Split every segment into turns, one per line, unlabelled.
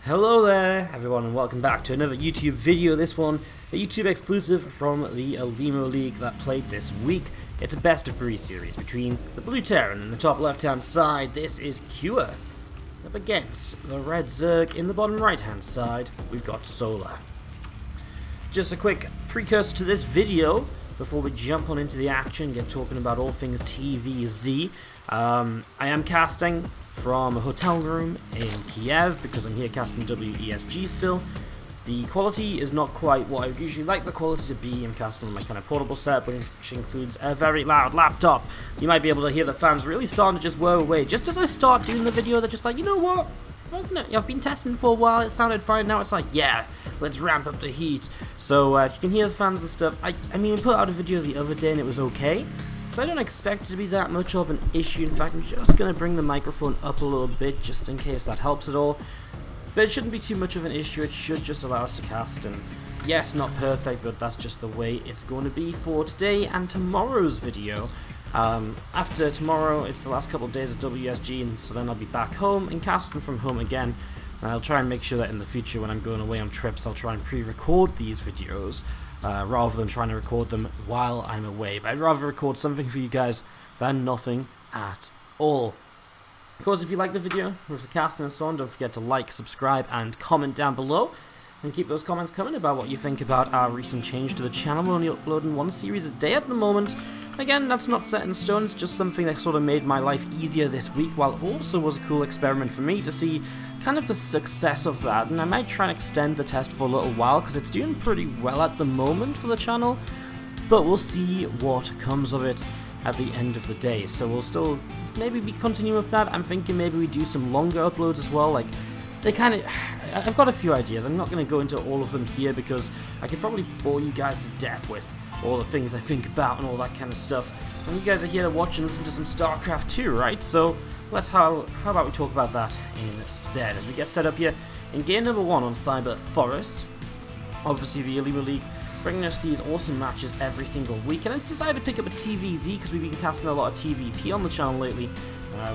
Hello there everyone and welcome back to another YouTube video. This one, a YouTube exclusive from the Olimoleague that played this week. It's a best of 3 series between the Blue Terran in the top left hand side. This is Kyiv up against the Red Zerg in the bottom right hand side. We've got Solar. Just a quick precursor to this video before we jump on into the action and get talking about all things TVZ. I am casting from a hotel room in Kyiv because I'm here casting WESG still. The quality is not quite what I would usually like the quality to be. I'm casting on my kind of portable setup, which includes a very loud laptop. You might be able to hear the fans really starting to just whir away. Just as I start doing the video, they're just like, you know what? I've been testing for a while, it sounded fine, now it's like, yeah, let's ramp up the heat. So if you can hear the fans and stuff, I mean, we put out a video the other day and it was okay. So I don't expect it to be that much of an issue. In fact, I'm just going to bring the microphone up a little bit just in case that helps at all. But it shouldn't be too much of an issue. It should just allow us to cast. And yes, not perfect, but that's just the way it's going to be for today and tomorrow's video. After tomorrow, it's the last couple of days of WSG, and so then I'll be back home and casting from home again. And I'll try and make sure that in the future when I'm going away on trips, I'll try and pre-record these videos. Rather than trying to record them while I'm away. But I'd rather record something for you guys than nothing at all. Of course, if you like the video with the casting and so on, don't forget to like, subscribe, and comment down below. And keep those comments coming about what you think about our recent change to the channel. We're only uploading 1 series a day at the moment. Again, that's not set in stone, it's just something that sort of made my life easier this week, while also was a cool experiment for me to see kind of the success of that. And I might try and extend the test for a little while, because it's doing pretty well at the moment for the channel, but we'll see what comes of it at the end of the day. So we'll still maybe be continuing with that. I'm thinking maybe we do some longer uploads as well, like they kind of... I've got a few ideas. I'm not going to go into all of them here because I could probably bore you guys to death with all the things I think about and all that kind of stuff. And you guys are here to watch and listen to some StarCraft 2, right? So how about we talk about that instead as we get set up here in game number 1 on Cyber Forest. Obviously the Olimoleague bringing us these awesome matches every single week, and I decided to pick up a TVZ because we've been casting a lot of TVP on the channel lately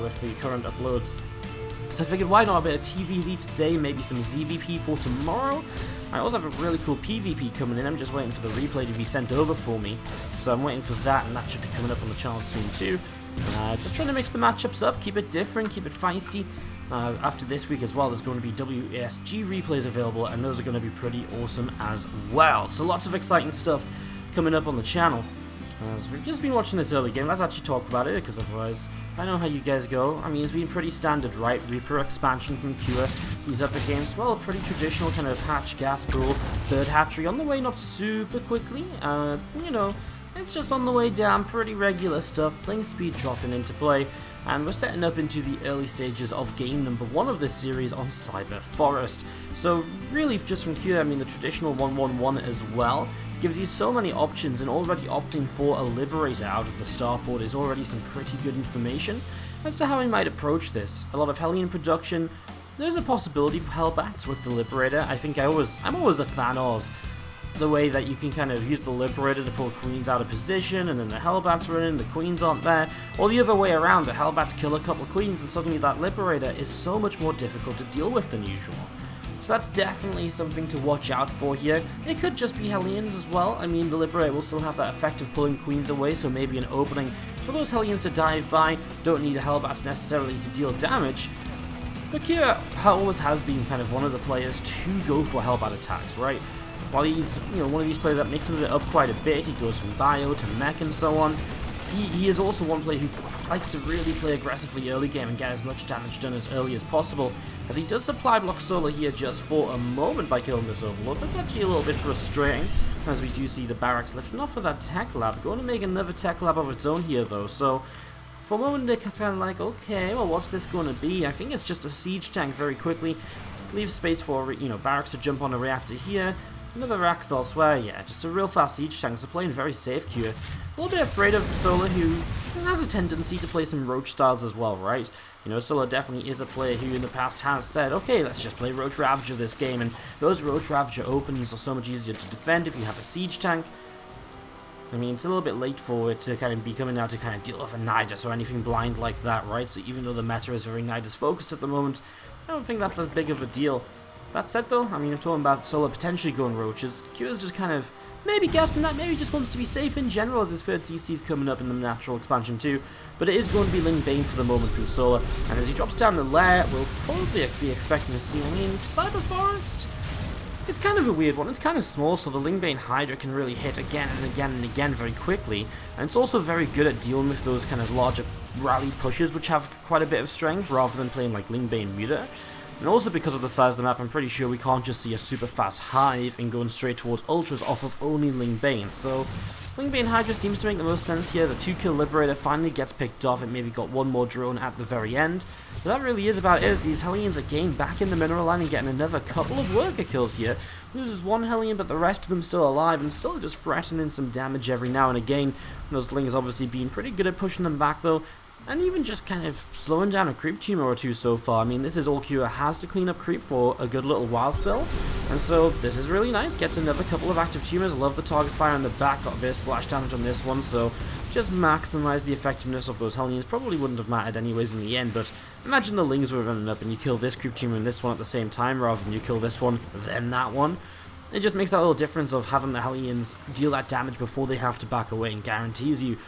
with the current uploads. So I figured, why not a bit of TVZ today, maybe some ZvP for tomorrow. I also have a really cool PvP coming in. I'm just waiting for the replay to be sent over for me. So I'm waiting for that, and that should be coming up on the channel soon too. Just trying to mix the matchups up, keep it different, keep it feisty. After this week as well, there's going to be WESG replays available, and those are going to be pretty awesome as well. So lots of exciting stuff coming up on the channel. As we've just been watching this early game, let's actually talk about it, because otherwise, I know how you guys go. I mean, it's been pretty standard, right? Reaper expansion from Kyiv. He's up against, well, a pretty traditional kind of hatch gas pool. Third hatchery on the way, not super quickly. You know, it's just on the way down, pretty regular stuff. Things speed dropping into play. And we're setting up into the early stages of game number 1 of this series on Cyber Forest. So really, just from Kyiv, I mean, the traditional 1-1-1 as well. Gives you so many options, and already opting for a Liberator out of the starport is already some pretty good information as to how we might approach this. A lot of Hellion production. There's a possibility for Hellbats with the Liberator. I think I'm always a fan of the way that you can kind of use the Liberator to pull Queens out of position, and then the Hellbats are in, the Queens aren't there, or the other way around, the Hellbats kill a couple of Queens and suddenly that Liberator is so much more difficult to deal with than usual. So that's definitely something to watch out for here. It could just be Hellions as well. I mean, the Liberator will still have that effect of pulling Queens away, so maybe an opening for those Hellions to dive by. Don't need a Hellbat necessarily to deal damage. But Kyiv always has been kind of one of the players to go for Hellbat attacks, right? While he's, you know, one of these players that mixes it up quite a bit, he goes from bio to mech and so on. He is also one player who likes to really play aggressively early game and get as much damage done as early as possible, as he does supply block Solar here just for a moment by killing this Overlord. That's actually a little bit frustrating, as we do see the barracks lifting off of that tech lab. Going to make another tech lab of its own here though, so for a moment they're kind of like, okay, well, what's this going to be? I think it's just a siege tank very quickly. Leave space for, you know, barracks to jump on a reactor here. Another racks elsewhere, yeah, just a real fast siege tank, so playing very safe Kyiv. A little bit afraid of Solar, who has a tendency to play some Roach styles as well, right? You know, Solar definitely is a player who in the past has said, okay, let's just play Roach Ravager this game, and those Roach Ravager openings are so much easier to defend if you have a siege tank. I mean, it's a little bit late for it to kind of be coming out to kind of deal with a Nidus or anything blind like that, right? So even though the meta is very Nidus focused at the moment, I don't think that's as big of a deal. That said though, I mean, I'm talking about Solar potentially going roaches. Kyiv is just kind of maybe guessing that, maybe just wants to be safe in general as his third CC is coming up in the natural expansion too. But it is going to be Ling Bane for the moment from Solar, and as he drops down the lair, we'll probably be expecting to see, I mean, Cyber Forest? It's kind of a weird one. It's kind of small, so the Ling Bane Hydra can really hit again and again and again very quickly, and it's also very good at dealing with those kind of larger rally pushes which have quite a bit of strength, rather than playing like Ling Bane Muta. And also because of the size of the map, I'm pretty sure we can't just see a super fast Hive and going straight towards Ultras off of only Ling Bane. So Ling Bane Hydra seems to make the most sense here as a 2-kill Liberator finally gets picked off and maybe got one more drone at the very end. So that really is about it, as these Hellions again back in the mineral line and getting another couple of worker kills here. Loses one Hellion, but the rest of them still alive and still just threatening some damage every now and again. Those Lings obviously being pretty good at pushing them back though, and even just kind of slowing down a creep tumor or two so far. I mean, this is all Kyiv has to clean up creep for a good little while still, and so this is really nice. Gets another couple of active tumors. Love the target fire on the back. Got a bit of splash damage on this one, so just maximize the effectiveness of those Hellions. Probably wouldn't have mattered anyways in the end, but imagine the Lings were running up and you kill this creep tumor and this one at the same time, rather than you kill this one then that one. It just makes that little difference of having the Hellions deal that damage before they have to back away, and guarantees you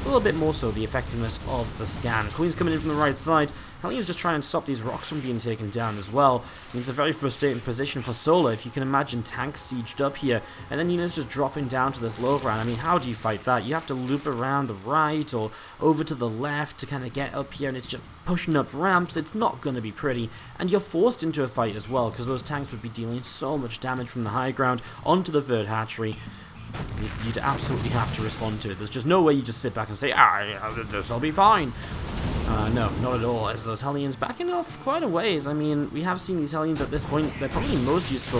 a little bit more so the effectiveness of the scan. Queen's coming in from the right side. Hellions just trying to stop these rocks from being taken down as well. I mean, it's a very frustrating position for Solar. If you can imagine tanks sieged up here, and then units just dropping down to this low ground. I mean, how do you fight that? You have to loop around the right or over to the left to kind of get up here, and it's just pushing up ramps. It's not going to be pretty, and you're forced into a fight as well, because those tanks would be dealing so much damage from the high ground onto the third hatchery. You'd absolutely have to respond to it. There's just no way you just sit back and say, this'll be fine. No, not at all, as those Hellions backing off quite a ways. I mean, we have seen these Hellions at this point. They're probably most useful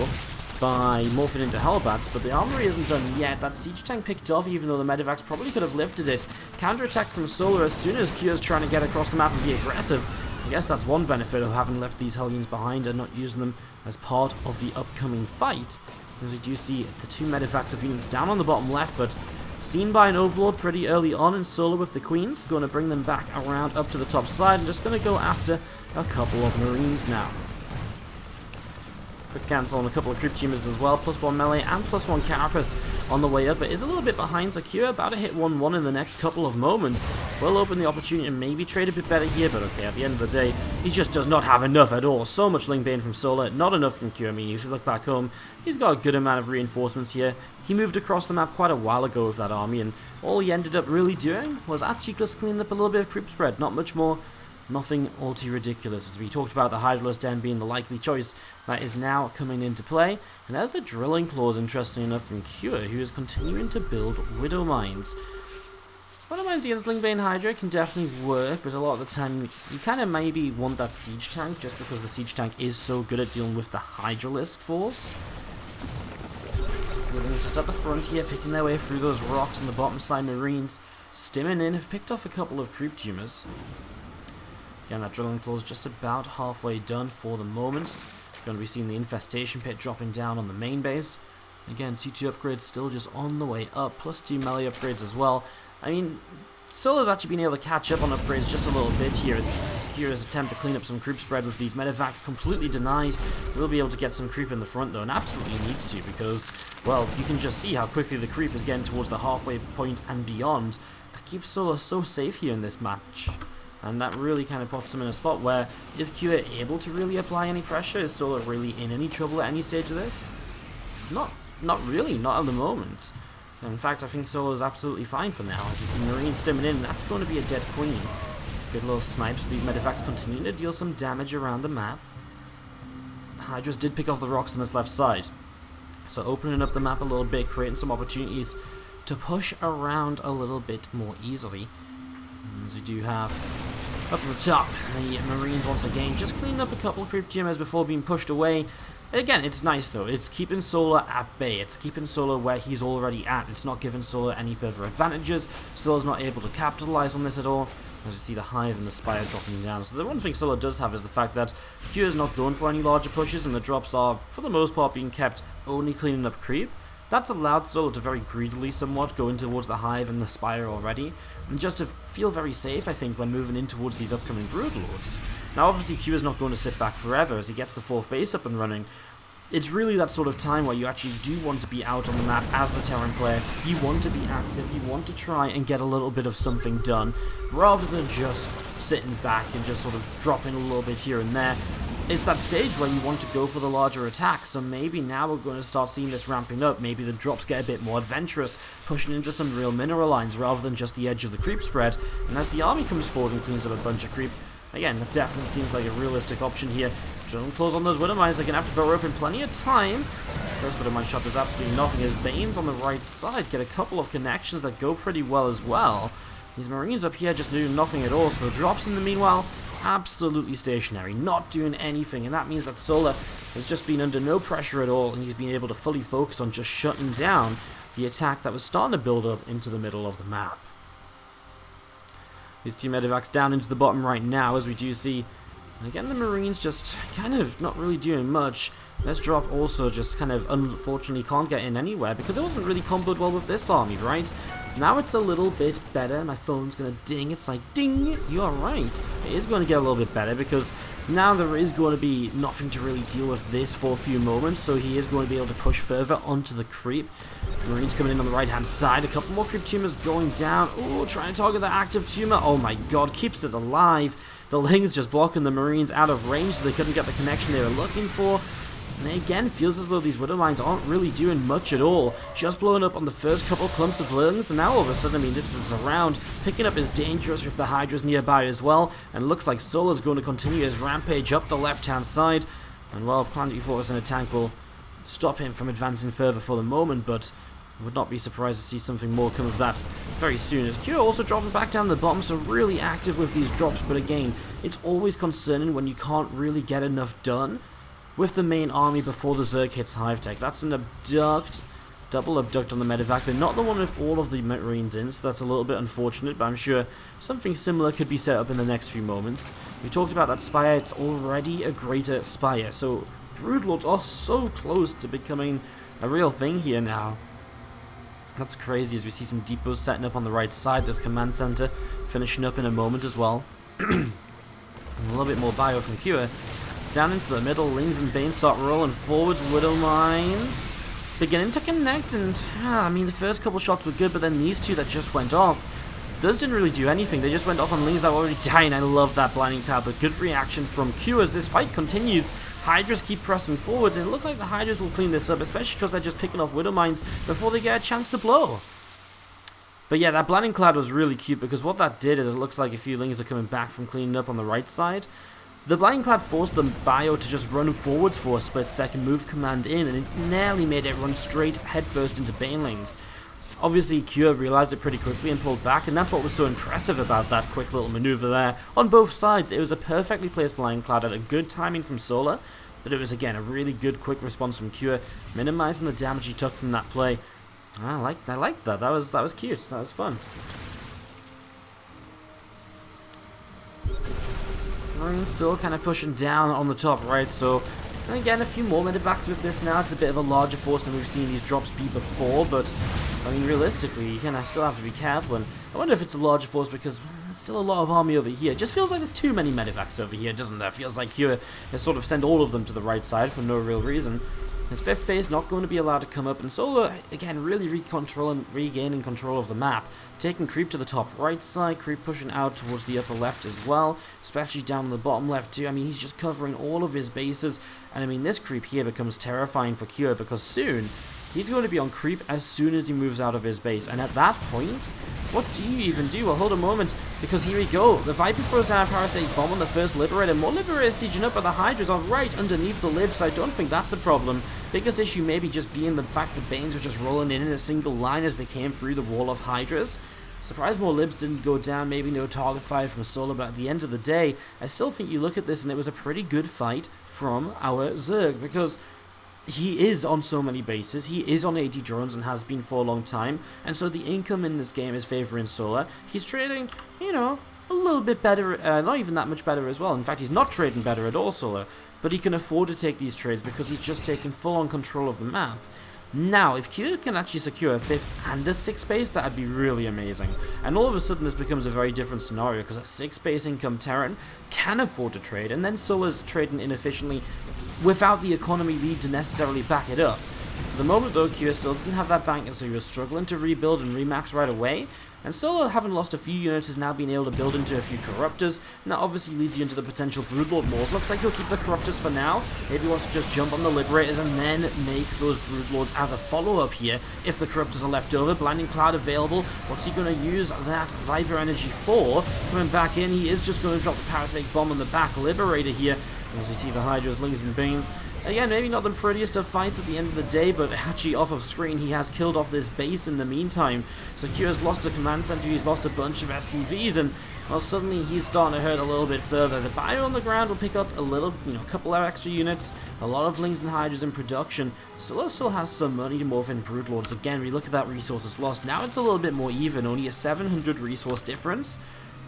by morphing into Hellbats, but the armory isn't done yet. That siege tank picked off, even though the Medivacs probably could have lifted it. Counterattack from Solar as soon as Kyiv's trying to get across the map and be aggressive. I guess that's one benefit of having left these Hellions behind and not using them as part of the upcoming fight. As we do see the two Medivacs of units down on the bottom left, but seen by an Overlord pretty early on in Solar with the Queens. Going to bring them back around up to the top side and just going to go after a couple of Marines now. Quick cancel on a couple of creep tumors as well, +1 melee and +1 carapace on the way up. It is a little bit behind Sakura, about to hit 1-1 in the next couple of moments. Will open the opportunity to maybe trade a bit better here, but okay, at the end of the day, he just does not have enough at all. So much Ling Bane from Solar, not enough from Kyiv. I mean, if you look back home, he's got a good amount of reinforcements here. He moved across the map quite a while ago with that army, and all he ended up really doing was actually just cleaning up a little bit of creep spread, not much more. Nothing all too ridiculous, as we talked about the Hydraless Den being the likely choice that is now coming into play. And there's the Drilling Claws, interesting enough, from Kyiv, who is continuing to build Widow Mines. Widow Mines against Ling Bane Hydra can definitely work, but a lot of the time you kind of maybe want that Siege Tank, just because the Siege Tank is so good at dealing with the Hydralisk force. So just at the front here, picking their way through those rocks on the bottom side. Marines stimming in, have picked off a couple of creep tumors. Again, that Drilling Claw is just about halfway done for the moment. Going to be seeing the Infestation Pit dropping down on the main base. Again, 2-2 upgrades still just on the way up, +2 melee upgrades as well. I mean, Solar's actually been able to catch up on upgrades just a little bit here. Kyi's attempt to clean up some creep spread with these Medivacs completely denied. We'll be able to get some creep in the front though, and absolutely needs to, because, well, you can just see how quickly the creep is getting towards the halfway point and beyond. That keeps Solar so safe here in this match. And that really kind of puts him in a spot where, is Kyiv able to really apply any pressure? Is Solar really in any trouble at any stage of this? Not really, not at the moment. In fact, I think Solar is absolutely fine for now. As you see Marines stimming in, that's going to be a dead Queen. Good little snipes for these Medivacs, continuing to deal some damage around the map. Hydras did pick off the rocks on this left side. So opening up the map a little bit, creating some opportunities to push around a little bit more easily. As we do have up at the top, the Marines once again just cleaning up a couple of creep tumors before being pushed away. Again, it's nice though, it's keeping Solar at bay, it's keeping Solar where he's already at, it's not giving Solar any further advantages. Solar's not able to capitalize on this at all, as you see the Hive and the Spire dropping down. So the one thing Solar does have is the fact that Kyiv is not going for any larger pushes, and the drops are, for the most part, being kept only cleaning up creep. That's allowed Solar to very greedily somewhat go in towards the Hive and the Spire already, and just to feel very safe, I think, when moving in towards these upcoming Broodlords. Now obviously Q is not going to sit back forever as he gets the 4th base up and running. It's really that sort of time where you actually do want to be out on the map as the Terran player. You want to be active, you want to try and get a little bit of something done, rather than just sitting back and just sort of dropping a little bit here and there. It's that stage where you want to go for the larger attack, so maybe now we're going to start seeing this ramping up. Maybe the drops get a bit more adventurous, pushing into some real mineral lines rather than just the edge of the creep spread. And as the army comes forward and cleans up a bunch of creep, again, that definitely seems like a realistic option here. Drone close on those Widow Mines, they're going to have to burrow up in plenty of time. First Widow Mine shot does absolutely nothing as Banes on the right side get a couple of connections that go pretty well as well. These Marines up here just do nothing at all, so the drops in the meanwhile, absolutely stationary, not doing anything, and that means that Solar has just been under no pressure at all, and he's been able to fully focus on just shutting down the attack that was starting to build up into the middle of the map. These two medevacs down into the bottom right now, as we do see, and again the Marines just kind of not really doing much. This drop also just kind of unfortunately can't get in anywhere because it wasn't really comboed well with this army, right? Now it's a little bit better. My phone's gonna ding. It's like, ding, you are right. It is going to get a little bit better because now there is going to be nothing to really deal with this for a few moments, so he is going to be able to push further onto the creep. Marines coming in on the right-hand side. A couple more creep tumors going down. Oh, trying to target the active tumor. Oh my god, keeps it alive. The Lings just blocking the Marines out of range so they couldn't get the connection they were looking for. And again, feels as though these Widow Mines aren't really doing much at all. Just blowing up on the first couple clumps of Lings, and now all of a sudden, I mean, this is around. Picking up is dangerous with the Hydras nearby as well, and looks like Solar's going to continue his rampage up the left-hand side. And well, Planet Force in a tank will stop him from advancing further for the moment, but I would not be surprised to see something more come of that very soon. As Q also dropping back down the bottom, so really active with these drops, but again, it's always concerning when you can't really get enough done with the main army before the Zerg hits Hive Tech. That's an abduct, double abduct on the medevac, but not the one with all of the Marines in, so that's a little bit unfortunate, but I'm sure something similar could be set up in the next few moments. We talked about that Spire, it's already a greater Spire, so Broodlords are so close to becoming a real thing here now. That's crazy as we see some depots setting up on the right side. This command center finishing up in a moment as well. A little bit more bio from Kyiv. Down into the middle, Lings and Bane start rolling forwards. Widow Mines beginning to connect, and I mean the first couple shots were good, but then these two that just went off, those didn't really do anything. They just went off on Lings that were already dying. I love that blinding cloud, but good reaction from Q as this fight continues. Hydras keep pressing forwards, and it looks like the Hydras will clean this up, especially because they're just picking off Widow Mines before they get a chance to blow. But yeah, that blinding cloud was really cute because what that did is it looks like a few Lings are coming back from cleaning up on the right side. The blinding cloud forced the bio to just run forwards for a split second, move command in, and it nearly made it run straight headfirst into Banelings. Obviously, Kyiv realized it pretty quickly and pulled back, and that's what was so impressive about that quick little maneuver there. On both sides, it was a perfectly placed blinding cloud at a good timing from Solar, but it was again a really good quick response from Kyiv, minimizing the damage he took from that play. I liked that. That was cute. That was fun. Marines still kind of pushing down on the top right, so and again a few more medevacs with this now. It's a bit of a larger force than we've seen these drops be before, but I mean realistically you kind of still have to be careful, and I wonder if it's a larger force because there's still a lot of army over here. It just feels like there's too many medevacs over here, doesn't there? It feels like Kyiv has sort of sent all of them to the right side for no real reason. His 5th base not going to be allowed to come up, and Solar, again, really regaining control of the map. Taking creep to the top right side, creep pushing out towards the upper left as well, especially down on the bottom left too. I mean, he's just covering all of his bases, and I mean, this creep here becomes terrifying for Kyiv because soon, he's going to be on creep as soon as he moves out of his base, and at that point, what do you even do? Well, hold a moment, because here we go. The Viper throws down a Parasite Bomb on the first Liberator. More Liberators sieging up, but the Hydras are right underneath the lib, so I don't think that's a problem. Biggest issue maybe just being the fact that Banes are just rolling in a single line as they came through the wall of Hydras. Surprised more libs didn't go down, maybe no target fire from Solar, but at the end of the day, I still think you look at this and it was a pretty good fight from our Zerg, because he is on so many bases, he is on 80 drones and has been for a long time, and so the income in this game is favoring Solar. He's trading, you know, a little bit better, not even that much better as well. In fact, he's not trading better at all, Solar, but he can afford to take these trades because he's just taken full-on control of the map. Now, if Kyiv can actually secure a 5th and a 6th base, that would be really amazing. And all of a sudden this becomes a very different scenario, because a 6th base income Terran can afford to trade, and then Sola's trading inefficiently without the economy lead to necessarily back it up. For the moment though, Kyiv still didn't have that bank, and so he was struggling to rebuild and remax right away. And Sola, having lost a few units, has now been able to build into a few Corruptors, and that obviously leads you into the potential Broodlord Wars. Looks like he'll keep the Corruptors for now. Maybe he wants to just jump on the Liberators and then make those Broodlords as a follow-up here, if the Corruptors are left over. Blinding Cloud available. What's he going to use that Viper Energy for? Coming back in, he is just going to drop the Parasite Bomb on the back Liberator here. As we see the Hydras, Lings, and Banes. Again, maybe not the prettiest of fights at the end of the day, but actually off of screen he has killed off this base in the meantime. So Kyiv lost a command center, he's lost a bunch of SCVs, and well, suddenly he's starting to hurt a little bit further. The bio on the ground will pick up a little, a couple of extra units, a lot of Lings and Hydras in production. Solo still has some money to morph in Broodlords. Again, we look at that resources lost. Now it's a little bit more even, only a 700 resource difference.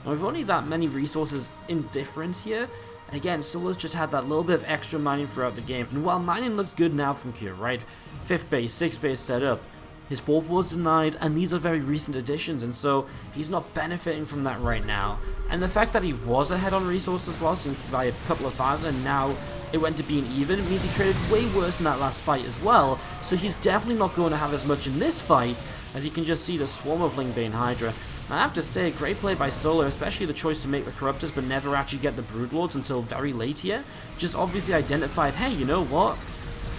And we've only that many resources in difference here. Again, Solo's just had that little bit of extra mining throughout the game, and while mining looks good now from Kyiv, right? 5th base, 6th base set up, his 4th was denied, and these are very recent additions, and so he's not benefiting from that right now. And the fact that he was ahead on resources lost by a couple of thousand, and now it went to being even, means he traded way worse in that last fight as well, so he's definitely not going to have as much in this fight, as you can just see the swarm of Lingbane Hydra. I have to say, great play by Solo, especially the choice to make the Corruptors but never actually get the Broodlords until very late here. Just obviously identified, hey, you know what?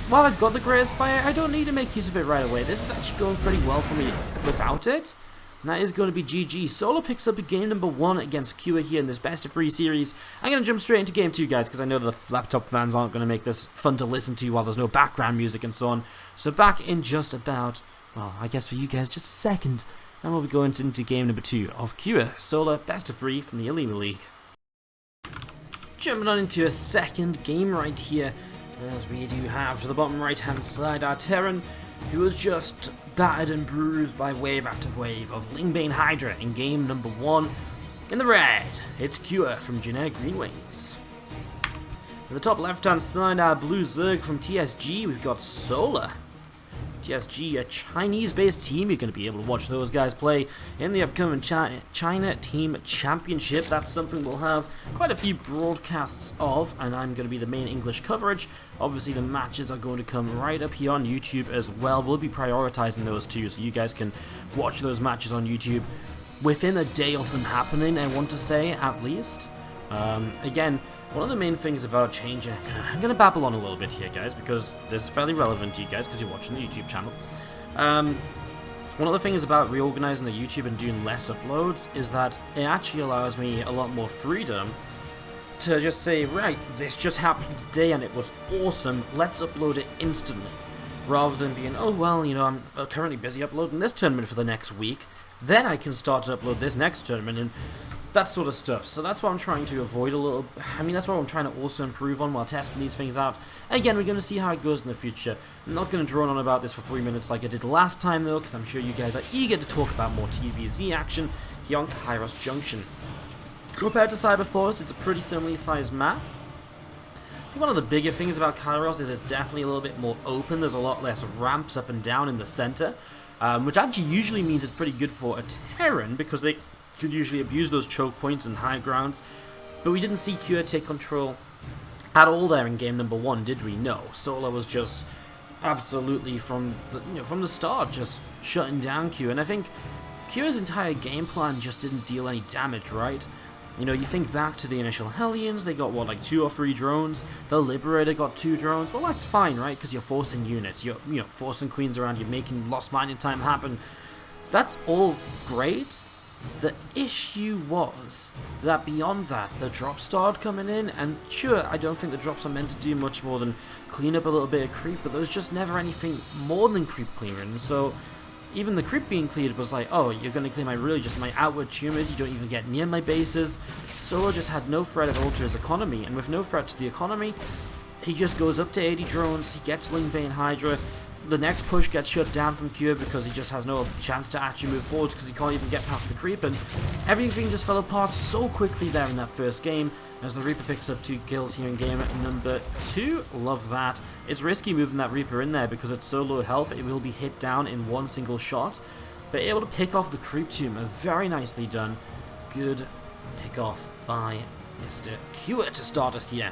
While I've got the Great Spire, I don't need to make use of it right away. This is actually going pretty well for me without it. And that is going to be GG. Solo picks up a game number 1 against Kyiv here in this best of 3 series. I'm going to jump straight into game 2, guys, because I know the laptop fans aren't going to make this fun to listen to while there's no background music and so on. So back in just about, well, I guess for you guys, just a second. And we'll be going into game number 2 of Kyiv Solo best of 3 from the Olimoleague. Jumping on into a second game right here, as we do have to the bottom right hand side our Terran, who was just battered and bruised by wave after wave of Lingbane Hydra in game number 1. In the red, it's Kyiv from Generic Green Wings. At the top left hand side, our blue Zerg from TSG, we've got Sola. TSG, a Chinese-based team. You're going to be able to watch those guys play in the upcoming China Team Championship. That's something we'll have quite a few broadcasts of, and I'm going to be the main English coverage. Obviously, the matches are going to come right up here on YouTube as well. We'll be prioritizing those too, so you guys can watch those matches on YouTube within a day of them happening, I want to say, at least. Again, one of the main things about changing, I'm going to babble on a little bit here, guys, because this is fairly relevant to you guys because you're watching the YouTube channel. One of the things about reorganizing the YouTube and doing less uploads is that it actually allows me a lot more freedom to just say, right, this just happened today and it was awesome, let's upload it instantly. Rather than being, oh, well, I'm currently busy uploading this tournament for the next week, then I can start to upload this next tournament, and that sort of stuff. So that's what I'm trying to avoid a little. That's what I'm trying to also improve on while testing these things out. Again, we're going to see how it goes in the future. I'm not going to drone on about this for 3 minutes like I did last time, though, because I'm sure you guys are eager to talk about more TVZ action here on Kairos Junction. Compared to Cyberforce, it's a pretty similarly sized map. I think one of the bigger things about Kairos is it's definitely a little bit more open. There's a lot less ramps up and down in the center, which actually usually means it's pretty good for a Terran, because they could usually abuse those choke points and high grounds. But we didn't see Kyiv take control at all there in game number 1, did we? No. Sola was just absolutely from the start just shutting down Kyiv, and I think Kyiv's entire game plan just didn't deal any damage, right? You think back to the initial Hellions, they got what, like 2 or 3 drones. The Liberator got 2 drones. Well, that's fine, right? Because you're forcing units, you're forcing queens around, you're making lost mining time happen. That's all great. The issue was that beyond that, the drops started coming in, and sure, I don't think the drops are meant to do much more than clean up a little bit of creep, but there was just never anything more than creep clearing. So even the creep being cleared was like, oh, you're going to clear my outward tumors, you don't even get near my bases. Solo just had no threat at all to his economy, and with no threat to the economy, he just goes up to 80 drones, he gets Lingbane Hydra, the next push gets shut down from Kyiv because he just has no chance to actually move forward because he can't even get past the creep, and everything just fell apart so quickly there in that first game as the Reaper picks up 2 kills here in game number 2. Love that. It's risky moving that Reaper in there because it's so low health it will be hit down in one single shot, but able to pick off the creep tumor. Very nicely done. Good pick off by Mr. Kyiv to start us here.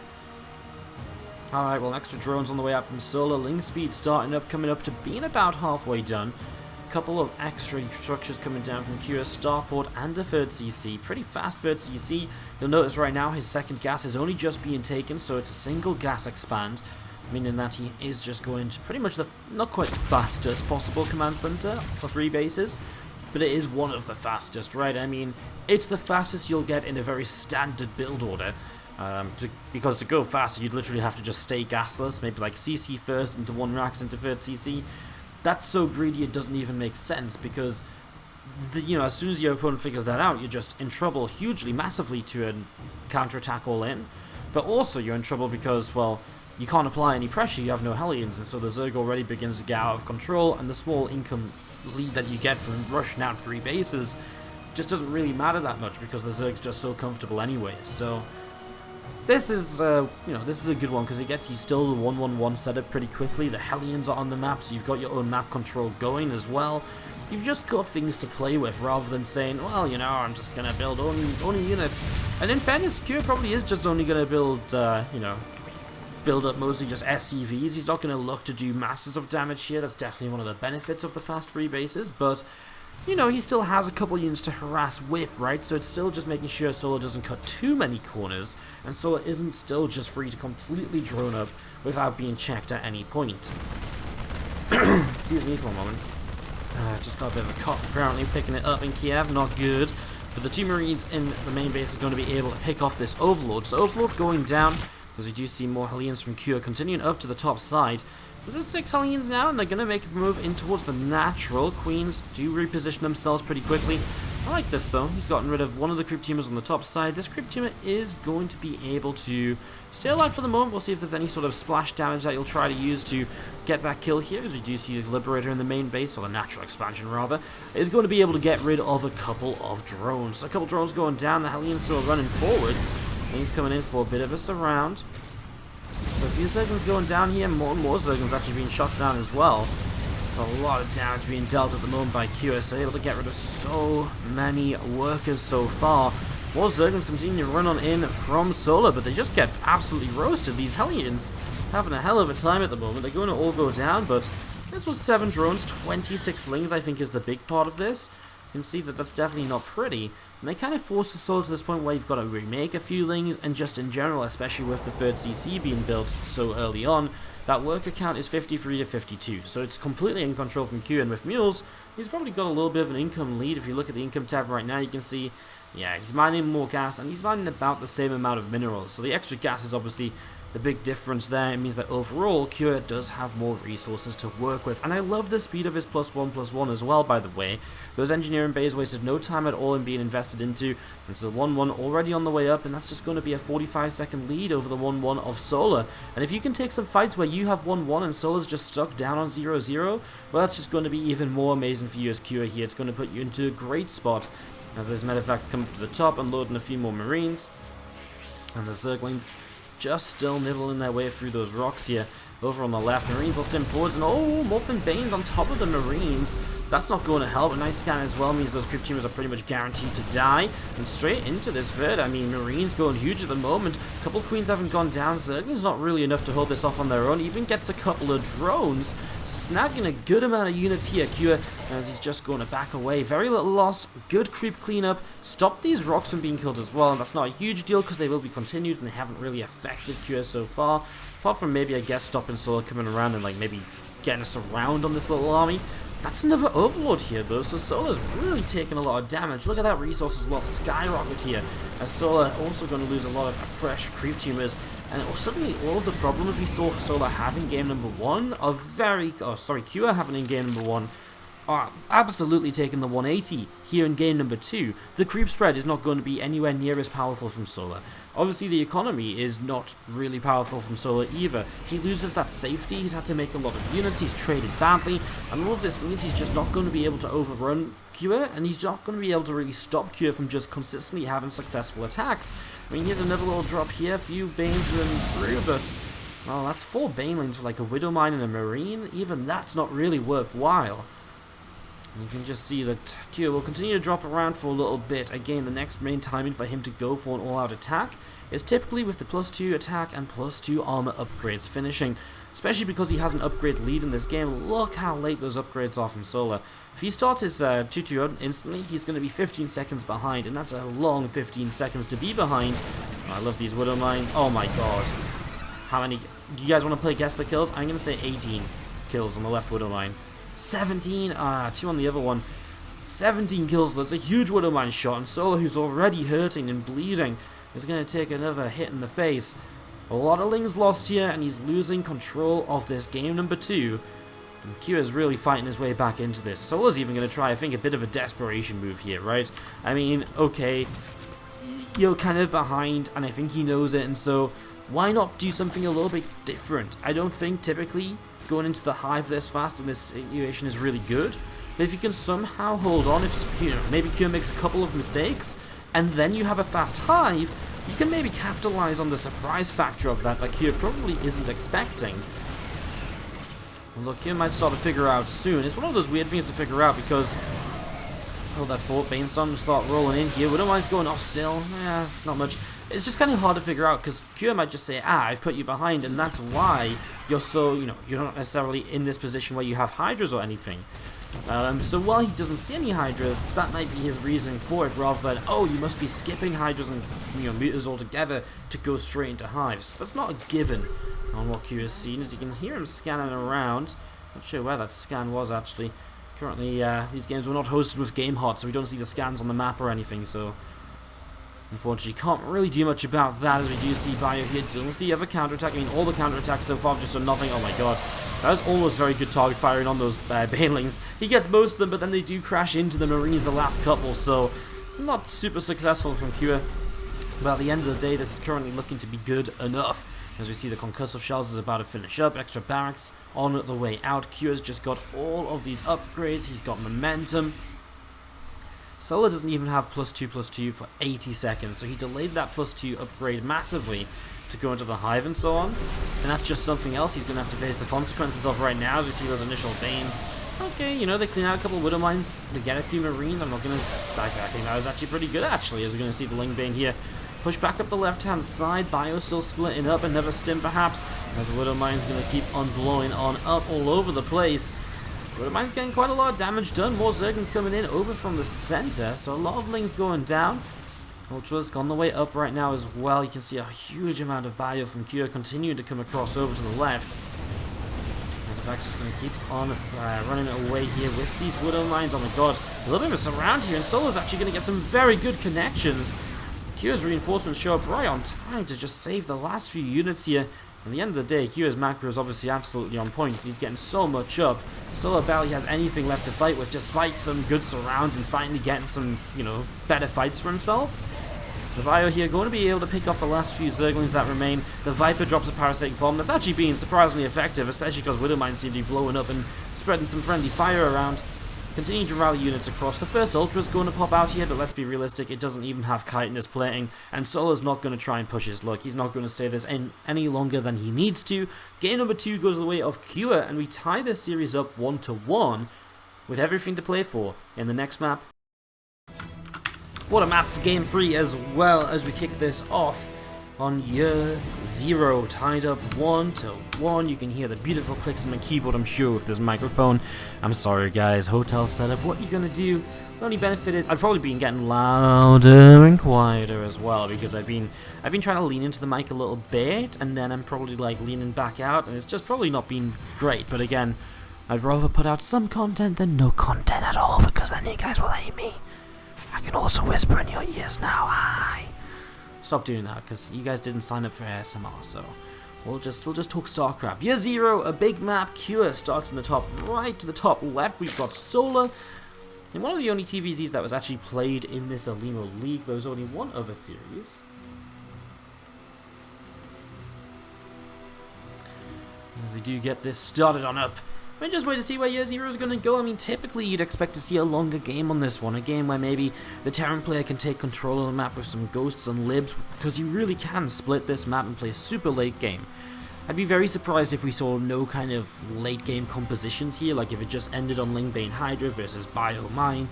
Alright, well, extra drones on the way out from Solar. Ling speed starting up, coming up to being about halfway done. A couple of extra structures coming down from Kyiv, starport and a third CC. Pretty fast third CC. You'll notice right now his second gas is only just being taken, so it's a single gas expand, meaning that he is just going to pretty much the, not quite the fastest possible command center for 3 bases, but it is one of the fastest, right? I mean, it's the fastest you'll get in a very standard build order. Because to go faster, you'd literally have to just stay gasless, maybe like CC first into 1 racks into third CC. That's so greedy it doesn't even make sense, because as soon as your opponent figures that out, you're just in trouble hugely, massively to counterattack all in. But also you're in trouble because, well, you can't apply any pressure, you have no Hellions, and so the Zerg already begins to get out of control, and the small income lead that you get from rushing out 3 bases just doesn't really matter that much because the Zerg's just so comfortable anyways. So this is, this is a good one because it gets you still the 1-1-1 setup pretty quickly. The Hellions are on the map, so you've got your own map control going as well. You've just got things to play with rather than saying, well, I'm just going to build only units. And in fairness, Kyiv probably is just only going to build, build up mostly just SCVs. He's not going to look to do masses of damage here. That's definitely one of the benefits of the fast 3 bases, but he still has a couple units to harass with, right? So it's still just making sure Solar doesn't cut too many corners, and Solar isn't still just free to completely drone up without being checked at any point. Excuse me for a moment. Just got a bit of a cough apparently, picking it up in Kyiv, not good. But the 2 Marines in the main base are going to be able to pick off this Overlord. So Overlord going down, because we do see more Hellions from Kyiv continuing up to the top side. There's 6 Hellions now, and they're going to make a move in towards the natural. Queens do reposition themselves pretty quickly. I like this, though. He's gotten rid of one of the creep tumors on the top side. This creep tumor is going to be able to stay alive for the moment. We'll see if there's any sort of splash damage that you'll try to use to get that kill here, as we do see the Liberator in the main base, or the natural expansion, rather, is going to be able to get rid of a couple of drones. A couple drones going down. The Hellions still running forwards. And he's coming in for a bit of a surround. So a few Zerglings going down here, more and more Zerglings actually being shot down as well. So a lot of damage being dealt at the moment by Kyiv, so able to get rid of so many workers so far. More Zerglings continue to run on in from Solar, but they just get absolutely roasted. These Hellions having a hell of a time at the moment. They're going to all go down, but this was 7 drones, 26 Lings I think is the big part of this. You can see that that's definitely not pretty. And they kind of force the Solar to this point where you've got to remake a few Lings, and just in general, especially with the third CC being built so early on, that worker count is 53 to 52. So it's completely in control from Kyiv, and with Mules, he's probably got a little bit of an income lead. If you look at the income tab right now, you can see, yeah, he's mining more gas, and he's mining about the same amount of minerals. So the extra gas is obviously the big difference there. It means that overall, Kyiv does have more resources to work with. And I love the speed of his +1/+1 as well, by the way. Those engineering bays wasted no time at all in being invested into. And so 1-1 already on the way up, and that's just going to be a 45-second lead over the 1-1 of Solar. And if you can take some fights where you have 1-1 and Solar's just stuck down on 0-0, well, that's just going to be even more amazing for you as Kyiv here. It's going to put you into a great spot as those medevacts come up to the top, unloading a few more Marines. And the Zerglings just still nibbling their way through those rocks here. Over on the left, Marines will stem forwards, and oh, Morphin Banes on top of the Marines. That's not going to help. A nice scan as well means those creep tumors are pretty much guaranteed to die. And straight into this vid, I mean, Marines going huge at the moment. A couple of Queens haven't gone down. Zergling's not really enough to hold this off on their own. Even gets a couple of drones, snagging a good amount of units here. Kyiv, as he's just going to back away. Very little loss. Good creep cleanup. Stop these rocks from being killed as well. And that's not a huge deal because they will be continued and they haven't really affected Kyiv so far. Apart from maybe, I guess, stopping Solar coming around and like maybe getting us around on this little army. That's another Overlord here though, so Solar's really taking a lot of damage. Look at that resources lost skyrocket here, as Solar also going to lose a lot of fresh creep tumors. And suddenly all of the problems we saw Solar have in game number 1 are Kyiv having in game number 1 are absolutely taking the 180 here in game number 2. The creep spread is not going to be anywhere near as powerful from Solar. Obviously, the economy is not really powerful from Solar either. He loses that safety, he's had to make a lot of units, he's traded badly, and all of this means he's just not going to be able to overrun Kyiv, and he's not going to be able to really stop Kyiv from just consistently having successful attacks. I mean, here's another little drop here, a few Banes running through, but, well, that's 4 Banelings for like a Widow Mine and a Marine. Even that's not really worthwhile. You can just see that Kyiv will continue to drop around for a little bit. Again, the next main timing for him to go for an all-out attack is typically with the +2 attack and +2 armor upgrades finishing. Especially because he has an upgrade lead in this game. Look how late those upgrades are from Solar. If he starts his 2-2 instantly, he's going to be 15 seconds behind, and that's a long 15 seconds to be behind. Oh, I love these Widow Mines. Oh my god. How many? Do you guys want to play guess the kills? I'm going to say 18 kills on the left Widow Mine. 17, 2 on the other one. 17 kills, that's a huge Widow Mine shot, and Solar, who's already hurting and bleeding, is going to take another hit in the face. A lot of Lings lost here, and he's losing control of this game number 2. And Kyiv is really fighting his way back into this. Solar's even going to try, I think, a bit of a desperation move here, right? I mean, okay, you're kind of behind, and I think he knows it, and so why not do something a little bit different? I don't think typically going into the hive this fast in this situation is really good, but if you can somehow hold on, if you know, maybe Kyiv makes a couple of mistakes, and then you have a fast hive, you can maybe capitalize on the surprise factor of that Kyiv probably isn't expecting. Well, look, Kyiv might start to figure out soon. It's one of those weird things to figure out because, oh, that 4th Banestorm will start rolling in here. Widow Mine's going off still. Yeah, not much. It's just kind of hard to figure out because Kyiv might just say, I've put you behind, and that's why you're so, you know, you're not necessarily in this position where you have Hydras or anything. So while he doesn't see any Hydras, that might be his reasoning for it, rather than, oh, you must be skipping Hydras and, you know, Mutas altogether to go straight into hives. That's not a given on what Kyiv has seen, as you can hear him scanning around. Not sure where that scan was, actually. Currently, these games were not hosted with GameHot, so we don't see the scans on the map or anything, so unfortunately can't really do much about that, as we do see Bio here dealing with the other counterattack. I mean, all the counterattacks so far have just done nothing. Oh my god. That was almost very good target firing on those Banelings. He gets most of them, but then they do crash into the Marines the last couple, so not super successful from Kyiv. But at the end of the day, this is currently looking to be good enough. As we see the concussive shells is about to finish up, extra barracks on the way out. Kyiv has just got all of these upgrades, he's got momentum. Solar doesn't even have +2/+2 for 80 seconds, so he delayed that +2 upgrade massively to go into the hive and so on. And that's just something else he's going to have to face the consequences of right now, as we see those initial Banes. Okay, you know, they clean out a couple of Widow Mines to get a few Marines. I'm not going to... I think that was actually pretty good, actually, as we're going to see the Ling Bane here push back up the left-hand side. Bio still splitting up, another stim perhaps, as the Widow Mine's going to keep on blowing on up all over the place. Widow Mine's getting quite a lot of damage done. More Zerglings coming in over from the center, so a lot of Lings going down. Ultra's on the way up right now as well. You can see a huge amount of Bio from Kyiv continuing to come across over to the left. And Vex is going to keep on running away here with these Widow Mines. Oh my god, a little bit of a surround here, and Solar's actually going to get some very good connections. Kyiv's reinforcements show up right on time to just save the last few units here. At the end of the day, Kyiv's macro is obviously absolutely on point. He's getting so much up. Solar barely has anything left to fight with, despite some good surrounds and finally getting some, you know, better fights for himself. The Bio here going to be able to pick off the last few Zerglings that remain. The Viper drops a parasitic bomb that's actually being surprisingly effective, especially because Widow Mines seem to be blowing up and spreading some friendly fire around. Continuing to rally units across. The first Ultra's going to pop out here, but let's be realistic, it doesn't even have Kite in his plating, and Solar's not going to try and push his luck. He's not going to stay this any longer than he needs to. Game number 2 goes the way of Kyiv, and we tie this series up 1-1 with everything to play for in the next map. What a map for Game 3 as well, as we kick this off on year 0, tied up 1-1. You can hear the beautiful clicks on my keyboard, I'm sure, with this microphone. I'm sorry guys, hotel setup, what are you gonna do? The only benefit is I've probably been getting louder and quieter as well, because I've been trying to lean into the mic a little bit, and then I'm probably like leaning back out, and it's just probably not been great. But again, I'd rather put out some content than no content at all, because then you guys will hate me. I can also whisper in your ears now. Hi. Stop doing that, because you guys didn't sign up for ASMR, so we'll just talk StarCraft. Year 0, a big map. Kyiv starts in the top right to the top left. We've got Solar. And one of the only TVZs that was actually played in this Olimoleague. There was only one other series. as we do get this started on up. I mean, just wait to see where year 0 is going to go. I mean, typically you'd expect to see a longer game on this one. A game where maybe the Terran player can take control of the map with some ghosts and libs, because you really can split this map and play a super late game. I'd be very surprised if we saw no kind of late game compositions here, like if it just ended on Lingbane Hydra versus Bio Mine.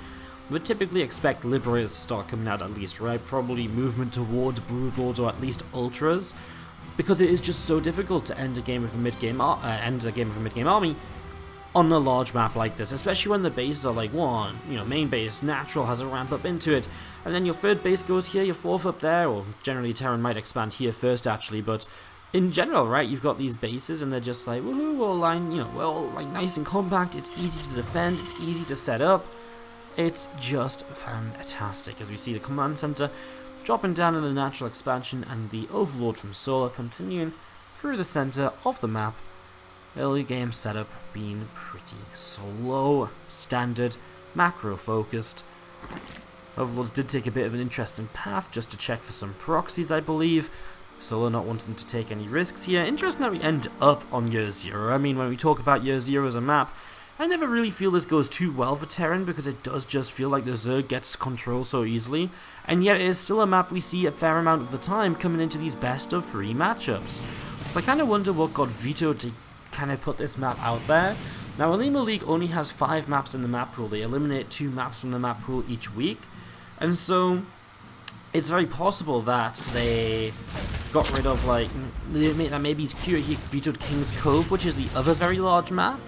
We'd typically expect Liberators to start coming out at least, right? Probably movement towards Broodlords or at least Ultras, because it is just so difficult to end a game with a mid-game army on a large map like this, especially when the bases are like one, main base, natural has a ramp up into it, and then your third base goes here, your fourth up there, or generally Terran might expand here first actually, but in general, right, you've got these bases and they're just like, woohoo, all line, we're all like nice and compact, it's easy to defend, it's easy to set up, it's just fantastic, as we see the command center dropping down in the natural expansion and the Overlord from Solar continuing through the center of the map. Early game setup being pretty slow, standard, macro focused. Overlords did take a bit of an interesting path just to check for some proxies, I believe. Solar not wanting to take any risks here. Interesting that we end up on year 0. I mean, when we talk about year 0 as a map, I never really feel this goes too well for Terran, because it does just feel like the Zerg gets control so easily, and yet it is still a map we see a fair amount of the time coming into these best of 3 matchups. So I kind of wonder what got vetoed to kind of put this map out there. Now, Olimoleague only has 5 maps in the map pool. They eliminate 2 maps from the map pool each week, and so it's very possible that they got rid of, like, that maybe he vetoed King's Cove, which is the other very large map,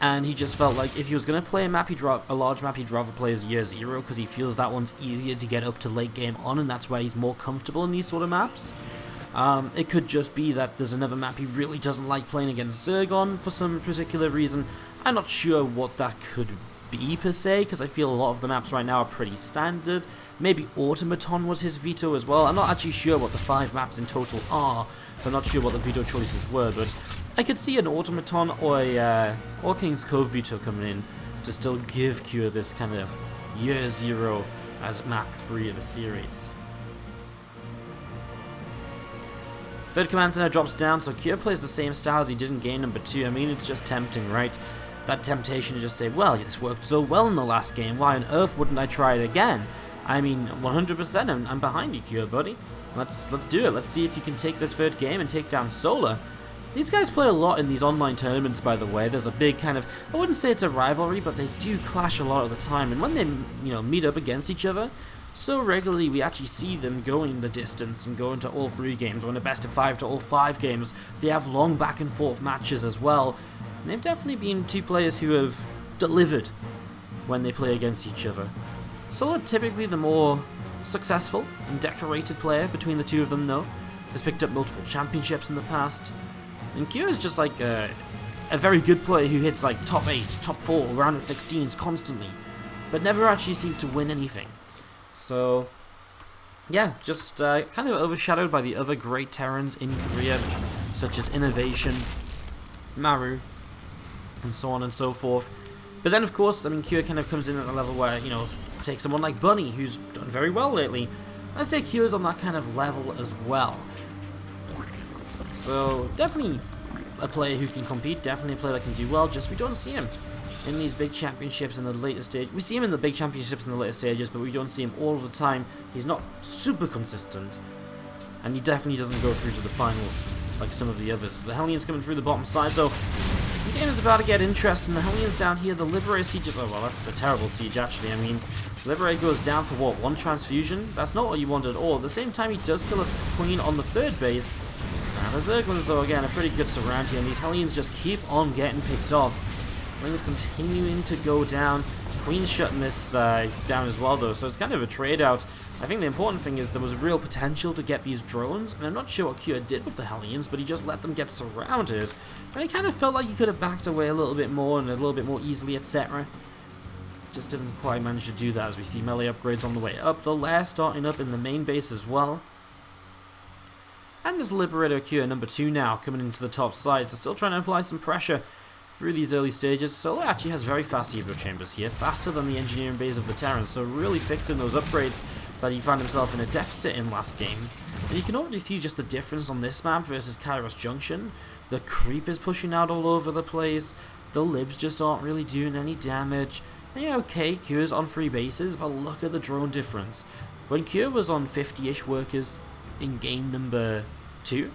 and he just felt like if he was going to play a large map, he'd rather play as year 0, because he feels that one's easier to get up to late game on, and that's where he's more comfortable in these sort of maps. It could just be that there's another map he really doesn't like playing against Zerg on for some particular reason. I'm not sure what that could be per se, because I feel a lot of the maps right now are pretty standard. Maybe Automaton was his veto as well. I'm not actually sure what the 5 maps in total are, so I'm not sure what the veto choices were, but I could see an Automaton or King's Cove veto coming in to still give Kyiv this kind of year 0 as map 3 of the series. Third command center drops down, so Kyiv plays the same style as he did in game number 2. I mean, it's just tempting, right? That temptation to just say, well, this worked so well in the last game, why on earth wouldn't I try it again? I mean, 100%, I'm behind you, Kyiv, buddy. Let's do it. Let's see if you can take this third game and take down Solar. These guys play a lot in these online tournaments, by the way. There's a big kind of, I wouldn't say it's a rivalry, but they do clash a lot of the time. And when they, meet up against each other, so regularly we actually see them going the distance and go into all 3 games, or in a best of 5 to all 5 games. They have long back and forth matches as well. And they've definitely been 2 players who have delivered when they play against each other. Solar, typically the more successful and decorated player between the 2 of them, though. Has picked up multiple championships in the past. And Kyiv is just like a very good player who hits like top 8, top 4, around the 16s constantly, but never actually seems to win anything. So, yeah, just kind of overshadowed by the other great Terrans in Korea, such as Innovation, Maru, and so on and so forth. But then, of course, I mean, Kyiv kind of comes in at a level where, take someone like Bunny, who's done very well lately. I'd say Kyiv is on that kind of level as well. So, definitely a player who can compete, definitely a player that can do well, just we don't see him in these big championships in the later stage. We see him in the big championships in the later stages, but we don't see him all of the time. He's not super consistent, and he definitely doesn't go through to the finals like some of the others. The Hellions coming through the bottom side, though. The game is about to get interesting. The Hellions down here, the Liberator siege is, oh well, that's a terrible siege actually. I mean, Liberator goes down for what, 1 transfusion? That's not what you want at all. At the same time, he does kill a Queen on the 3rd base. The Zerglings, though, again, a pretty good surround here, and these Hellions just keep on getting picked off. Hellions continuing to go down. Queen's shutting this down as well, though, so it's kind of a trade-out. I think the important thing is there was real potential to get these drones, and I'm not sure what Kyiv did with the Hellions, but he just let them get surrounded. And it kind of felt like he could have backed away a little bit more and a little bit more easily, etc. Just didn't quite manage to do that, as we see melee upgrades on the way up. The lair starting up in the main base as well. And there's Liberator Kyiv number 2 now, coming into the top side, so still trying to apply some pressure through these early stages. Solar actually has very fast evo chambers here, faster than the engineering base of the Terrans, so really fixing those upgrades that he found himself in a deficit in last game. And you can already see just the difference on this map versus Kairos Junction, The creep is pushing out all over the place. The libs just aren't really doing any damage. And yeah, okay, Kyiv on 3 bases, but look at the drone difference. When Kyiv was on 50-ish workers in game number 2,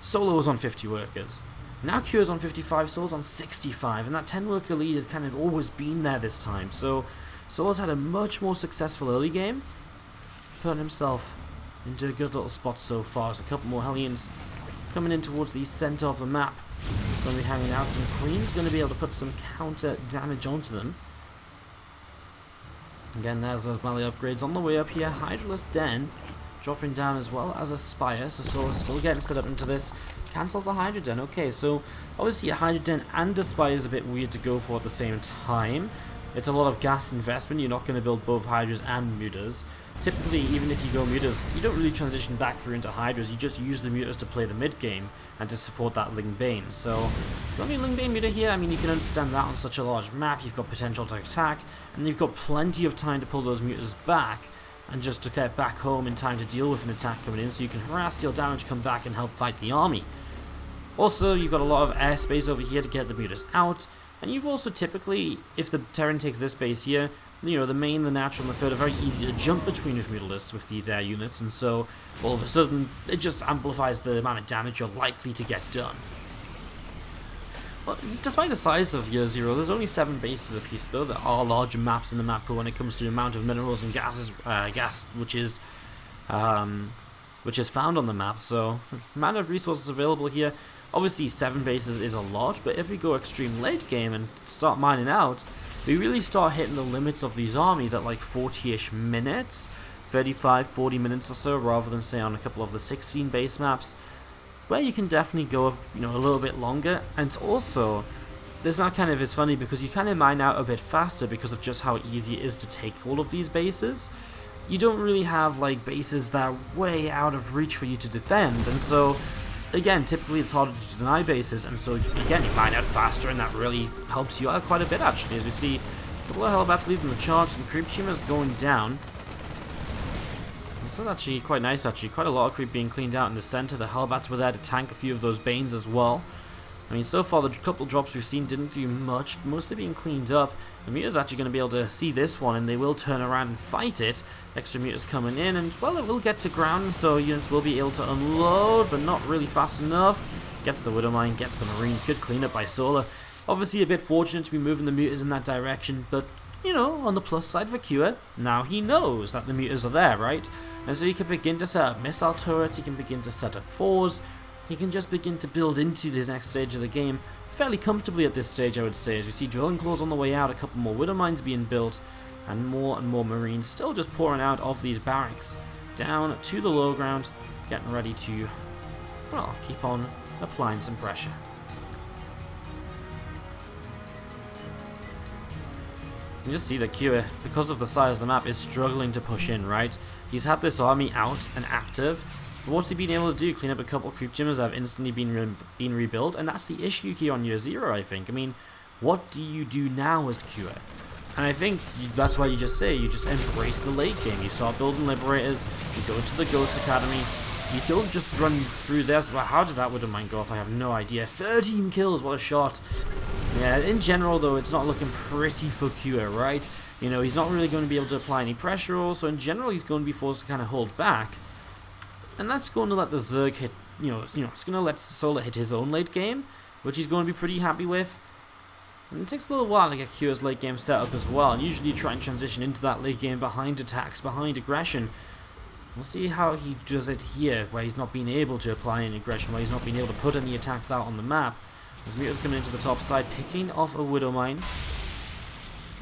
Solo was on 50 workers. Now Kyiv is on 55, Solo's on 65, and that 10-worker lead has kind of always been there this time. So Solo's had a much more successful early game, putting himself into a good little spot so far. There's a couple more Hellions coming in towards the center of the map. Going to be hanging out. Some Queen's going to be able to put some counter damage onto them. Again, there's those melee upgrades on the way up here. Hydraless Den dropping down as well as a Spire. So Solo's still getting set up into this. Cancels the Hydra Den. Okay, so obviously a Hydra Den and a Spire is a bit weird to go for at the same time. It's a lot of gas investment. You're not going to build both Hydras and Mutas. Typically, even if you go Mutas, you don't really transition back through into Hydras. You just use the Mutas to play the mid game and to support that Ling Bane. So, got any Ling Bane Muta here? I mean, you can understand that on such a large map. You've got potential to attack, and you've got plenty of time to pull those Mutas back and just to get back home in time to deal with an attack coming in, so you can harass, deal damage, come back and help fight the army. Also, you've got a lot of airspace over here to get the Mutas out. And you've also typically, if the Terran takes this base here, you know, the main, the natural, and the third are very easy to jump between with Mutalisks with these air units, and so all of a sudden it just amplifies the amount of damage you're likely to get done. Well, despite the size of Year Zero, there's only 7 bases apiece though. There are larger maps in the map pool when it comes to the amount of minerals and gases, gas which is found on the map, so amount of resources available here. Obviously 7 bases is a lot, but if we go extreme late game and start mining out, we really start hitting the limits of these armies at like 40-ish minutes, 35, 40 minutes or so, rather than say on a couple of the 16 base maps, where you can definitely go, you know, a little bit longer. And also, this map kind of is funny because you kind of mine out a bit faster because of just how easy it is to take all of these bases. You don't really have like bases that are way out of reach for you to defend, and so again, typically it's harder to deny bases, and so again you mine out faster, and that really helps you out quite a bit actually. As we see a couple of Hellbats leaving the charge, some creep tumors going down. This is actually quite nice actually, quite a lot of creep being cleaned out in the center. The Hellbats were there to tank a few of those Banes as well. I mean, so far the couple drops we've seen didn't do much, mostly being cleaned up. The Muta's actually going to be able to see this one, and they will turn around and fight it. Extra Muta's coming in, and well, it will get to ground, so units will be able to unload, but not really fast enough. Gets the Widowmine, gets the Marines. Good cleanup by Solar. Obviously a bit fortunate to be moving the Mutas in that direction, but, you know, on the plus side for Kyiv, now he knows that the Mutas are there, right? And so he can begin to set up missile turrets, he can begin to set up fours. He can just begin to build into this next stage of the game fairly comfortably at this stage, I would say, as we see drilling claws on the way out, a couple more widow mines being built, and more Marines still just pouring out of these barracks down to the low ground, getting ready to, well, keep on applying some pressure. You just see that Kyiv, because of the size of the map, is struggling to push in, right? He's had this army out and active. What's he been able to do? Clean up a couple of creep tumors that have instantly been rebuilt, and that's the issue here on Year Zero, I think. I mean, what do you do now as Kyiv? And I think that's why you just embrace the late game. You start building Liberators, you go to the Ghost Academy, you don't just run through this. Well, how did that Widowmine go off? I have no idea. 13 kills, what a shot. Yeah, in general though, it's not looking pretty for Kyiv, right? You know, he's not really going to be able to apply any pressure, so in general he's going to be forced to kind of hold back. And that's going to let the Zerg hit, you know, it's going to let Solar hit his own late game, which he's going to be pretty happy with. And it takes a little while to get Kyiv's late game set up as well, and usually you try and transition into that late game behind attacks, behind aggression. We'll see how he does it here, where he's not being able to apply any aggression, where he's not being able to put any attacks out on the map. As Muta's coming into the top side, picking off a Widowmine.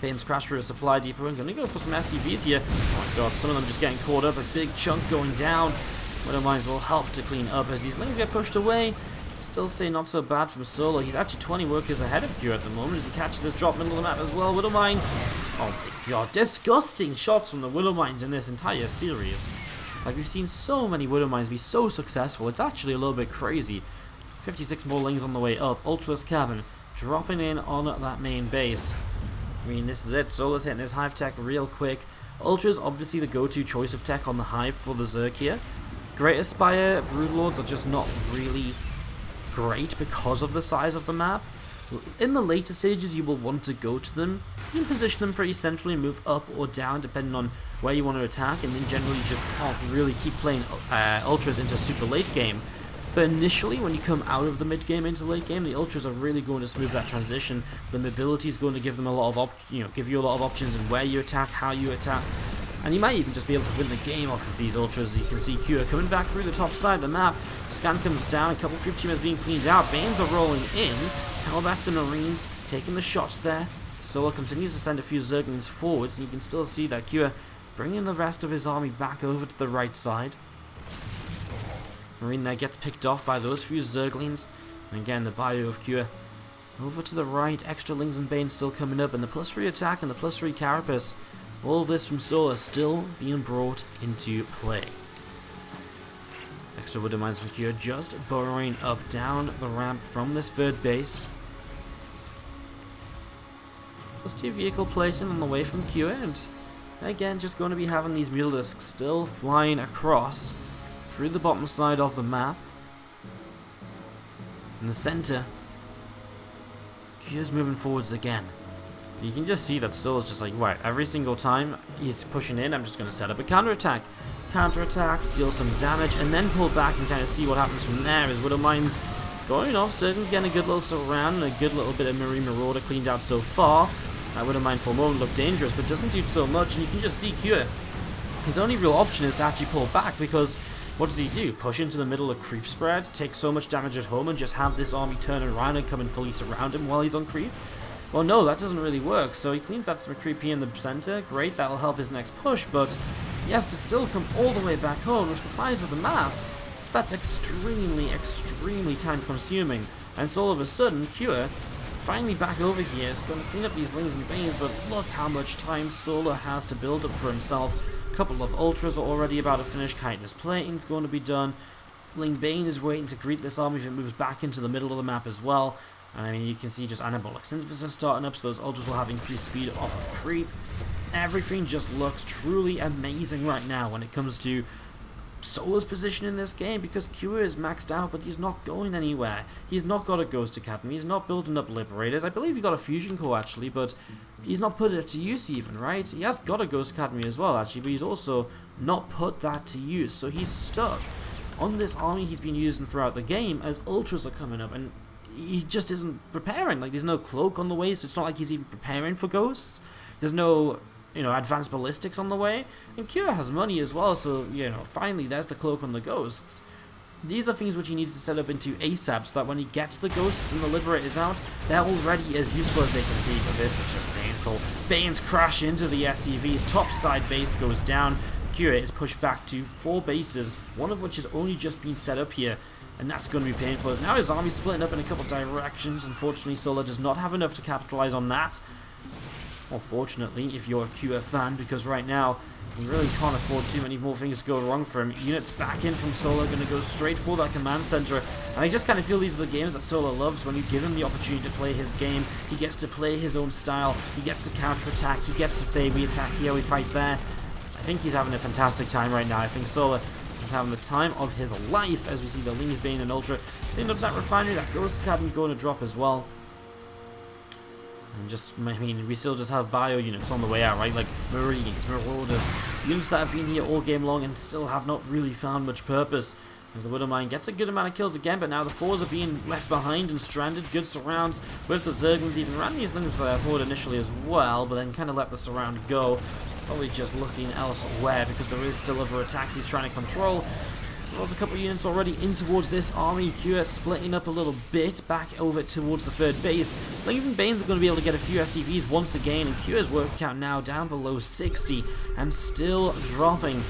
Bane's crash through a supply depot, and going to go for some SCVs here. Oh my god, some of them just getting caught up, a big chunk going down. Widowmines will help to clean up as these lings get pushed away. Still say not so bad from Solo. He's actually 20 workers ahead of Kyiv at the moment as he catches this drop middle of the map as well. Widowmine. Oh my god, disgusting shots from the Widowmines in this entire series. Like, we've seen so many Widowmines be so successful, it's actually a little bit crazy. 56 more lings on the way up. Ultra's Cavern dropping in on that main base. I mean, this is it. Solo's hitting his Hive tech real quick. Ultra's obviously the go-to choice of tech on the Hive for the Zerg here. Great Aspire, Broodlords are just not really great because of the size of the map. In the later stages, you will want to go to them. You can position them pretty centrally and move up or down depending on where you want to attack, and then generally you just can't really keep playing ultras into super late game. But initially, when you come out of the mid game into late game, the ultras are really going to smooth that transition. The mobility is going to give them a lot of give you a lot of options in where you attack, how you attack, and you might even just be able to win the game off of these ultras. You can see Kyiv coming back through the top side of the map. Scan comes down, a couple of creep teamers being cleaned out. Banes are rolling in. Hellbats and Marines taking the shots there. Solar continues to send a few Zerglings forwards, and you can still see that Kyiv bringing the rest of his army back over to the right side. Marine there gets picked off by those few Zerglings. And again, the bio of Kyiv over to the right. Extra Lings and Banes still coming up, and the +3 attack and the +3 Carapace. All of this from Solar still being brought into play. Extra Widow Mines from Kyiv just burrowing up down the ramp from this third base. +2 vehicle plating on the way from Kyiv, and again just going to be having these Mulisks still flying across through the bottom side of the map. In the center, Kyiv's moving forwards again. You can just see that Soul's just like, right, every single time he's pushing in, I'm just going to set up a counterattack. Counterattack, deal some damage, and then pull back and kind of see what happens from there. As Widow Mines going off, Surgeon's getting a good little surround and a good little bit of Marine Marauder cleaned out so far. That Widow Mine for a moment looked dangerous, but doesn't do so much, and you can just see Kyiv. His only real option is to actually pull back, because what does he do? Push into the middle of creep spread, take so much damage at home, and just have this army turn around and come and fully surround him while he's on creep? Well, no, that doesn't really work. So he cleans out some creep in the center. Great, that'll help his next push, but he has to still come all the way back home. With the size of the map, that's extremely, extremely time consuming. And so all of a sudden, Kyiv, finally back over here, is going to clean up these Lings and Banes, but look how much time Solar has to build up for himself. A couple of Ultras are already about to finish. Chitinous Plating's going to be done. Ling Bane is waiting to greet this army if it moves back into the middle of the map as well. And I mean, you can see just Anabolic Synthesis starting up, so those Ultras will have increased speed off of creep. Everything just looks truly amazing right now when it comes to Solar's position in this game, because Kyiv is maxed out, but he's not going anywhere. He's not got a Ghost Academy, he's not building up Liberators. I believe he got a Fusion Core actually, but he's not put it to use even, right? He has got a Ghost Academy as well actually, but he's also not put that to use, so he's stuck on this army he's been using throughout the game as Ultras are coming up, and he just isn't preparing. Like, there's no cloak on the way, so it's not like he's even preparing for ghosts. There's no, advanced ballistics on the way. And Kyiv has money as well, so, finally there's the cloak on the ghosts. These are things which he needs to set up into ASAP, so that when he gets the ghosts and the Liberators out, they're already as useful as they can be. But this is just painful. Banes crash into the SCVs, top side base goes down. Kyiv is pushed back to 4 bases, one of which has only just been set up here. And that's going to be painful, as now his army's splitting up in a couple directions. Unfortunately, Solar does not have enough to capitalize on that. Well, fortunately, if you're a Kyiv fan, because right now, you really can't afford too many more things to go wrong for him. Units back in from Solar, going to go straight for that command center. And I just kind of feel these are the games that Solar loves. When you give him the opportunity to play his game, he gets to play his own style. He gets to counter-attack. He gets to say, we attack here, we fight there. I think he's having a fantastic time right now. I think Solar is having the time of his life, as we see the Lings, Bane, and Ultra clean up that refinery. That Ghost Academy going to drop as well. And just, we still just have bio units on the way out, right? Like Marines, Marauders, units that have been here all game long and still have not really found much purpose. As the Widow Mine gets a good amount of kills again, but now the 4s are being left behind and stranded. Good surrounds with the Zerglings, even ran these things forward initially as well, but then kind of let the surround go. Probably just looking elsewhere, because there is still other attacks he's trying to control. There's a couple of units already in towards this army. Kyiv splitting up a little bit back over towards the third base. Lings and Banes are going to be able to get a few SCVs once again, and Kyiv's work count now down below 60 and still dropping.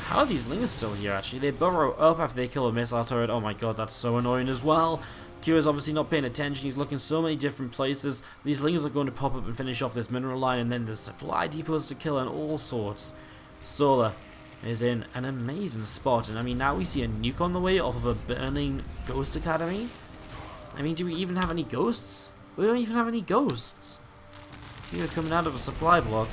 How are these Lings still here actually? They burrow up after they kill a missile turret. Oh my god, that's so annoying as well. Kyiv is obviously not paying attention. He's looking so many different places. These Lings are going to pop up and finish off this mineral line, and then the supply depots to kill and all sorts. Solar is in an amazing spot, and now we see a nuke on the way off of a burning Ghost Academy. Do we even have any ghosts? We don't even have any ghosts. Kyiv coming out of a supply block,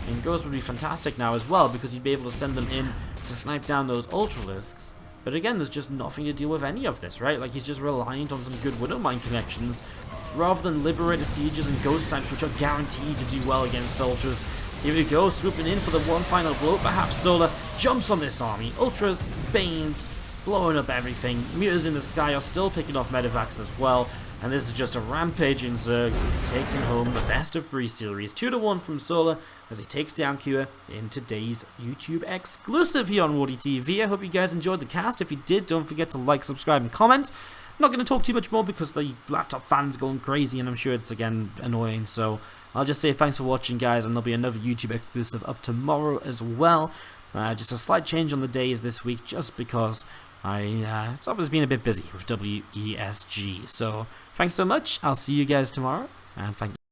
and ghosts would be fantastic now as well, because you'd be able to send them in to snipe down those Ultralisks. But again, there's just nothing to deal with any of this, right? Like, he's just reliant on some good Widow Mine connections, rather than Liberator Sieges and Ghost Types, which are guaranteed to do well against Ultras. Here we go, swooping in for the one final blow. Perhaps Solar jumps on this army. Ultras, Banes, blowing up everything. Mutas in the sky are still picking off Medivacs as well. And this is just a rampaging Zerg taking home the best of 3 series. 2-1 from Solar as he takes down Kyiv in today's YouTube exclusive here on WardiTV. I hope you guys enjoyed the cast. If you did, don't forget to like, subscribe, and comment. I'm not going to talk too much more because the laptop fan's going crazy and I'm sure it's again annoying. So I'll just say thanks for watching, guys, and there'll be another YouTube exclusive up tomorrow as well. Just a slight change on the days this week just because it's obviously been a bit busy with WESG. So thanks so much. I'll see you guys tomorrow, and thank you.